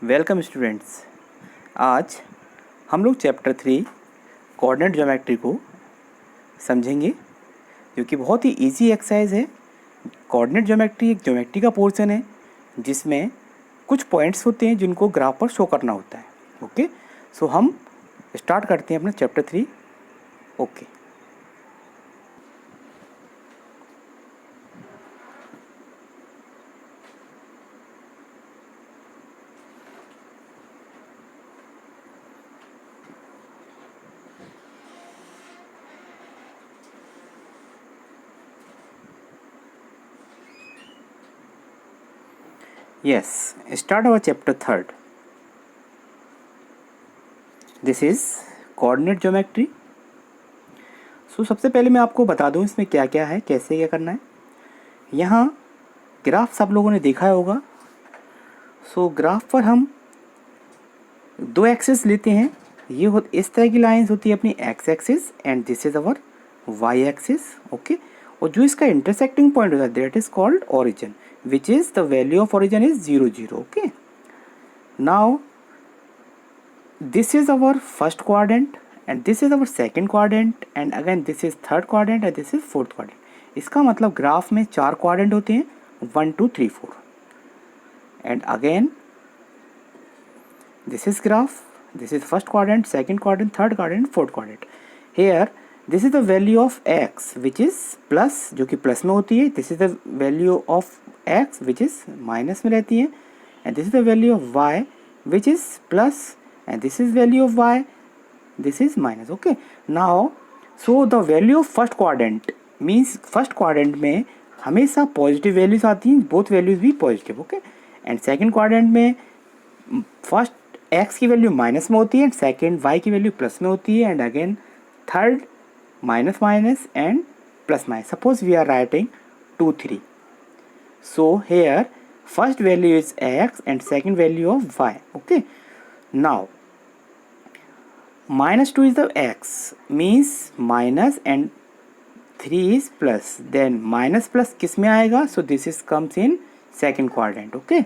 Welcome students. आज हम लोग चैप्टर 3 कोऑर्डिनेट ज्योमेट्री को समझेंगे, जो कि बहुत ही इजी एक्सरसाइज है। कोऑर्डिनेट ज्योमेट्री एक ज्योमेट्री का पोर्शन है जिसमें कुछ पॉइंट्स होते हैं जिनको ग्राफ पर शो करना होता है। ओके, सो हम स्टार्ट करते हैं अपना chapter 3। Okay, yes, start our chapter 3rd. This is coordinate geometry. So सबसे पहले मैं आपको बता दूं इसमें क्या क्या है, कैसे क्या करना है। यहाँ ग्राफ सब लोगों ने देखा होगा। सो ग्राफ पर हम दो एक्सिस लेते हैं। ये इस तरह की लाइंस होती है अपनी x axis and this is our y axis. Okay, और जो इसका इंटरसेक्टिंग पॉइंट होता है that is called origin, which is the value of origin is 0 0। Okay, now this is our first quadrant and this is our second quadrant and again this is third quadrant and this is fourth quadrant। इसका मतलब graph में 4 quadrant होते हैं, 1 2 3 4 and again this is graph, this is first quadrant, second quadrant, third quadrant, fourth quadrant। here this is the value of x which is plus, जो कि plus में होती है। this is the value of x which is minus में रहती है and this is the value of y which is plus and this is value of y, this is minus। okay, now so the value of first quadrant means first quadrant में हमेशा positive values आती हैं, both values भी positive. Okay, and second quadrant में first x की value minus में होती है एंड सेकंड y की वैल्यू प्लस में होती है and again third minus minus and plus minus. Suppose we are writing 2 3, so here first value is x and second value of y। okay, now -2 is the x means minus and 3 is plus, then minus plus किस में आएगा? so this is comes in second quadrant। okay,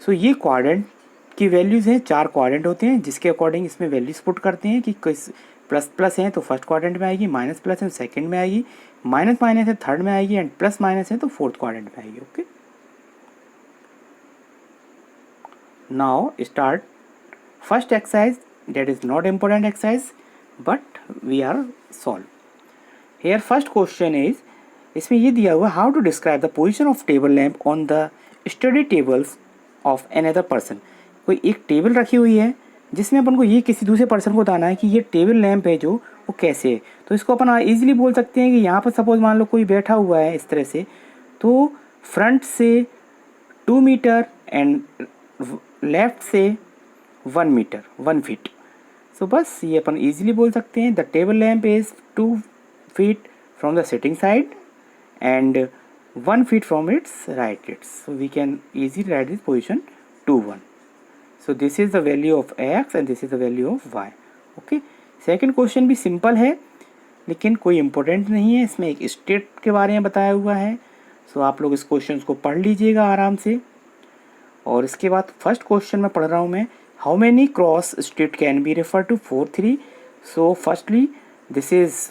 so ये quadrant की values हैं, 4 quadrant होते हैं जिसके according इसमें वैल्यूज पुट करते हैं कि किस प्लस प्लस है तो फर्स्ट क्वाड्रेंट में आएगी, माइनस प्लस है तो सेकंड में आएगी, माइनस माइनस है थर्ड में आएगी एंड प्लस माइनस है तो फोर्थ क्वाड्रेंट में आएगी। Okay, now start first exercise, that is not important exercise but we are solve here। first question is, इसमें ये दिया हुआ how to describe the position of table lamp on the study tables of another person। कोई एक table रखी हुई है जिसमें अपन को ये किसी दूसरे पर्सन को बताना है कि ये टेबल लैंप है जो वो कैसे है। तो इसको अपन इजीली बोल सकते हैं कि यहाँ पर सपोज मान लो कोई बैठा हुआ है इस तरह से, तो फ्रंट से 2 मीटर एंड लेफ्ट से 1 मीटर 1 फीट। सो बस ये अपन इजीली बोल सकते हैं the table lamp is 2 feet from the sitting side and 1 feet from its right its. So we can easily write this position 2 1। so this is the value of x and this is the value of y। okay, second question भी simple है लेकिन कोई important नहीं है, इसमें एक state के बारे में बताया हुआ है। सो आप लोग इस क्वेश्चन को पढ़ लीजिएगा आराम से। और इसके बाद फर्स्ट क्वेश्चन में पढ़ रहा हूँ मैं, how many cross straight can be refer to 4 3। So firstly this is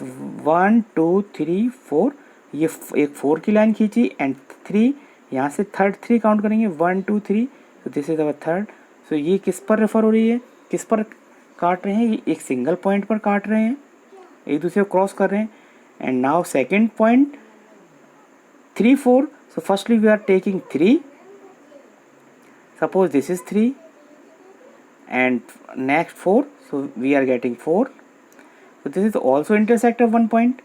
1 2 3 4, ये एक 4 की लाइन खींची एंड 3 यहाँ से थर्ड 3 काउंट करेंगे 1 2 3। So this is our third. So ये किस पर रेफर हो रही है, किस पर काट रहे हैं? ये एक सिंगल पॉइंट पर काट रहे हैं, एक दूसरे को क्रॉस कर रहे हैं। And now second point 3 4। So firstly we are taking 3, suppose this is 3 and next 4, so we are getting 4। so this is also intersect of one point।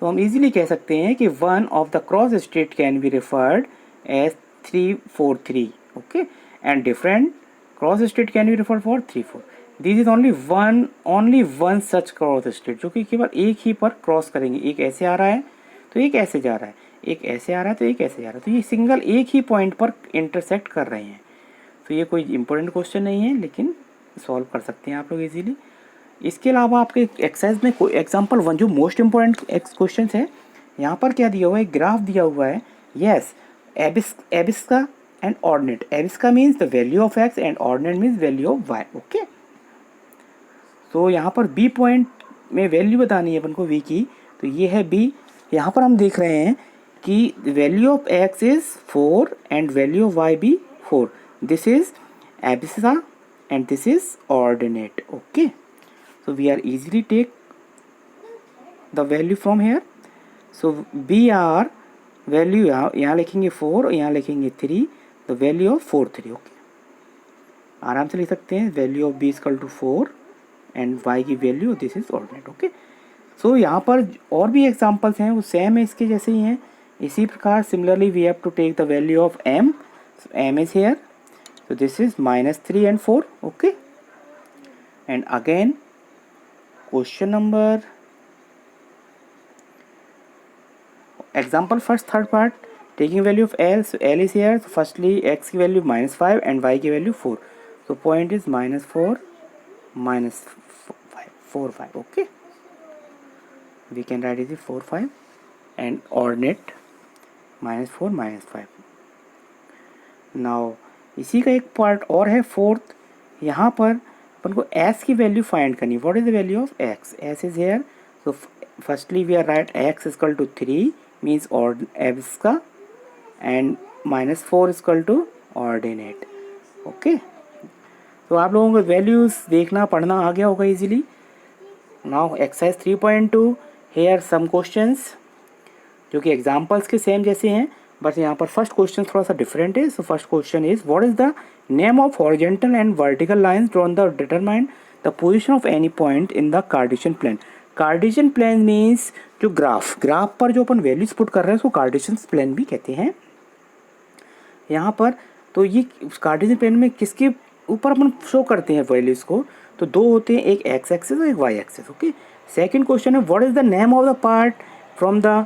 so हम easily कह सकते हैं कि one of the cross street can be referred as 3 4 3। okay, and different cross street can be referred for 3 4। this is only one such cross street जो कि केवल एक ही पर क्रॉस करेंगे। एक ऐसे आ रहा है तो एक ऐसे जा रहा है, एक ऐसे आ रहा है तो एक ऐसे जा रहा है, तो ये सिंगल एक ही पॉइंट पर इंटरसेक्ट कर रहे हैं। तो ये कोई इंपॉर्टेंट क्वेश्चन नहीं है लेकिन सॉल्व कर सकते हैं आप लोग इजीली। इसके अलावा आपके एक्सरसाइज में कोई एग्जांपल 1 जो मोस्ट इंपॉर्टेंट क्वेश्चन है, यहाँ पर क्या दिया हुआ है, ग्राफ दिया हुआ है। यस, एबिस का and ordinate. Abscissa means the value of x and ordinate means value of y. Okay, तो यहाँ पर b पॉइंट में वैल्यू बतानी है अपन को v की, तो ये है b. यहाँ पर हम देख रहे हैं कि value of x is 4 and value of y भी 4. This is abscissa and this is ordinate. Okay, so we are easily take the value from here. So br value यहाँ लिखेंगे 4 और यहाँ लिखेंगे 3, द वैल्यू ऑफ 4 3. ओके, आराम से लिख सकते हैं value of b equal to 4 and y की value this is ordinate. Okay, so यहाँ पर और भी एग्जांपल्स हैं वो सेम है इसके जैसे ही हैं. इसी प्रकार similarly we have to take the value of m. m is here, so this is -3 and 4. Okay, and again question number example first third part, taking value of l. So l is here, so firstly x की value -5 and y की value 4, so point is -4 -5 4 5. Okay, we can write it 4 5 and ordinate -4 -5. now इसी का एक part और है fourth. यहाँ पर अपन को s की वैल्यू फाइंड करनी. What is the value of x? s is here, so firstly we are right x equal to 3 means abscissa and -4 equal to ordinate. Okay, तो आप लोगों को वैल्यूज देखना पढ़ना आ गया होगा easily. Now exercise 3.2, here some questions जो कि एग्जाम्पल्स के सेम जैसे हैं, बट यहाँ पर फर्स्ट क्वेश्चन थोड़ा सा डिफरेंट है. So first question is what is the name of horizontal and vertical lines drawn the determine the position of any point in the Cartesian plane. Cartesian plane means जो graph पर जो अपन values put कर रहे हैं उसको Cartesian plane भी कहते हैं यहाँ पर. तो ये कार्टेशियन प्लेन में किसके ऊपर अपन शो करते हैं वैल्यूज को, तो दो होते हैं, एक एक्स एक्सिस और एक y axis. Okay, second question है what is the name of the part from the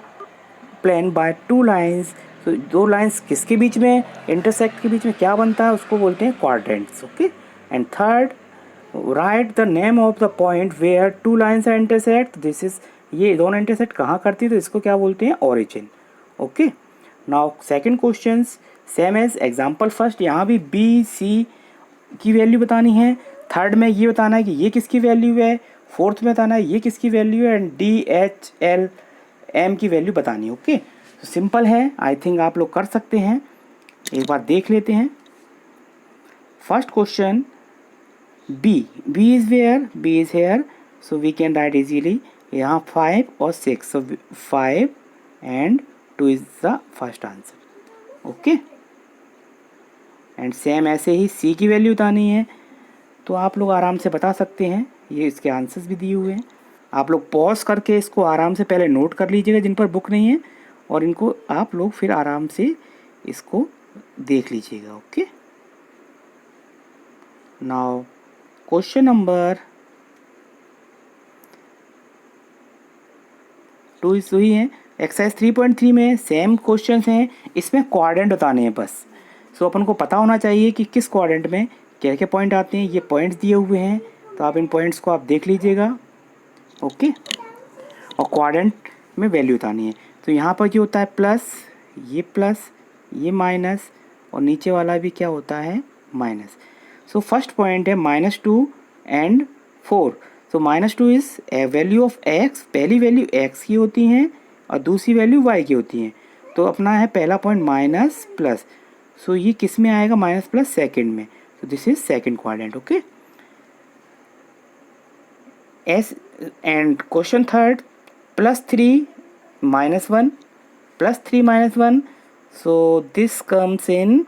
plane by two lines. तो दो लाइंस किसके बीच में इंटरसेक्ट के बीच में क्या बनता है उसको बोलते हैं quadrants. Okay, and third right the name of the point where two lines are intersect. This is, ये दोनों इंटरसेक्ट कहाँ करती है तो इसको क्या बोलते हैं, origin. Okay, now second question same as example first. यहाँ भी बी सी की वैल्यू बतानी है, थर्ड में ये बताना है कि ये किसकी वैल्यू है, फोर्थ में बताना है ये किसकी वैल्यू है, and D H L M की वैल्यू बतानी है. ओके, तो सिंपल है, आई थिंक आप लोग कर सकते हैं. एक बार देख लेते हैं. First question B is where, B is here, so we can write easily. यहाँ 5 और 6, so 5 and 2 is the first answer. Okay, and same ऐसे ही सी की वैल्यू बतानी है, तो आप लोग आराम से बता सकते हैं. ये इसके आंसर्स भी दिए हुए हैं, आप लोग पॉज करके इसको आराम से पहले नोट कर लीजिएगा जिन पर बुक नहीं है, और इनको आप लोग फिर आराम से इसको देख लीजिएगा. ओके, नाउ क्वेश्चन नंबर 2 इस वही है. एक्सरसाइज 3.3 में सेम क्वेश्चंस हैं, इसमें क्वाड्रेंट बताने हैं बस. सो अपन को पता होना चाहिए कि किस क्वाड्रेंट में क्या क्या पॉइंट आते हैं. ये पॉइंट्स दिए हुए हैं, तो आप इन पॉइंट्स को आप देख लीजिएगा. ओके, और क्वाड्रेंट में वैल्यू बतानी है. तो यहाँ पर क्या होता है, प्लस ये माइनस, और नीचे वाला भी क्या होता है, माइनस. सो फर्स्ट पॉइंट है -2 and 4. So -2 is value of x, पहली वैल्यू x की होती हैं और दूसरी वैल्यू y की होती हैं. तो अपना है पहला पॉइंट माइनस प्लस, सो ये किस में आएगा, माइनस प्लस सेकेंड में. तो this is second quadrant. Okay, S and question third +3 -1 +3 -1, so this comes in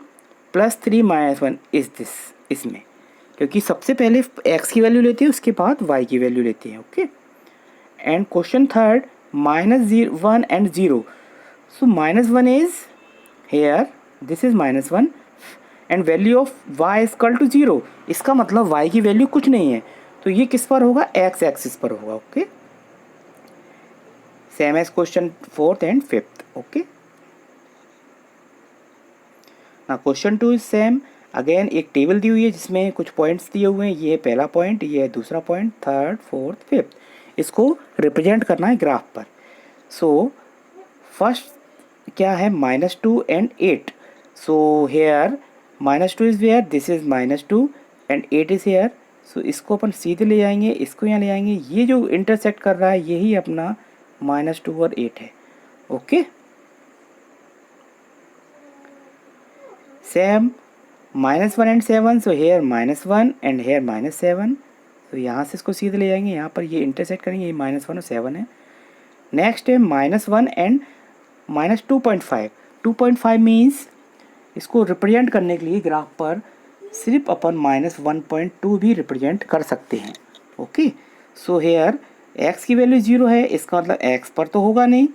+3 -1 is this, इसमें क्योंकि सबसे पहले x की वैल्यू लेती है उसके बाद y की वैल्यू लेती है. Okay, and question third -1 and 0, so -1 is here, this is -1 and value of y equal to 0. इसका मतलब y की वैल्यू कुछ नहीं है, तो ये किस पर होगा, x एक्सिस पर होगा. Okay, same as question fourth and fifth. Okay, ना क्वेश्चन 2 इज सेम. अगेन एक टेबल दी हुई है जिसमें कुछ पॉइंट्स दिए हुए हैं. ये है पहला पॉइंट, ये है दूसरा पॉइंट, थर्ड फोर्थ फिफ्थ. इसको रिप्रेजेंट करना है ग्राफ पर. सो फर्स्ट क्या है, -2 and 8. So here -2 is where, this is -2 and 8 is here. So इसको अपन सीधे ले जाएंगे, इसको यहाँ ले जाएंगे, ये जो इंटरसेक्ट कर रहा है यही अपना -2 और 8 है। Okay, same -1 and 7, so here -1 and here -7। तो यहाँ से इसको सीधे ले जाएंगे, यहाँ पर ये इंटरसेक्ट करेंगे, ये -1 और 7 है। नेक्स्ट है -1 एंड -2.5। 2.5 मीन्स इसको रिप्रेजेंट करने के लिए ग्राफ पर सिर्फ अपन -1.2 भी रिप्रेजेंट कर सकते हैं। ओके, सो हेयर x की वैल्यू 0 है, इसका मतलब x पर तो होगा नहीं।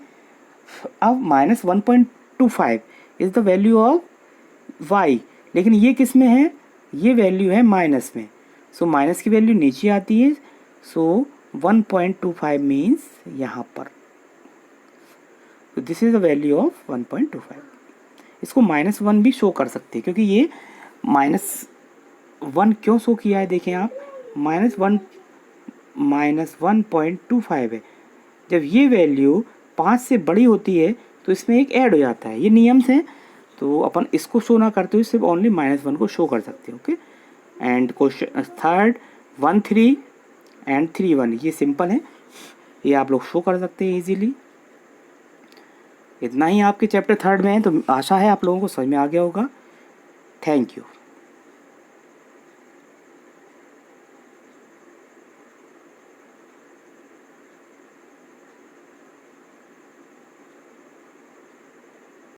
अब -1.25 is the value of y, लेकिन ये किस में है, ये वैल्यू है माइनस में। सो माइनस की वैल्यू नीचे आती है, सो 1.25 मीन्स यहाँ पर, तो this is the value of 1.25। इसको -1 भी शो कर सकते हैं, क्योंकि ये -1 क्यों शो किया है, देखें आप, -1.25 है। जब ये वैल्यू 5 से बड़ी होती है तो इसमें एक ऐड हो जाता है, ये नियम से। तो अपन इसको शो ना करते हुए सिर्फ ओनली -1 को शो कर सकते हैं। Okay, and question third 1 3 and 3 1, ये सिंपल है, ये आप लोग शो कर सकते हैं इजीली। इतना ही आपके चैप्टर थर्ड में है, तो आशा है आप लोगों को समझ में आ गया होगा। Thank you.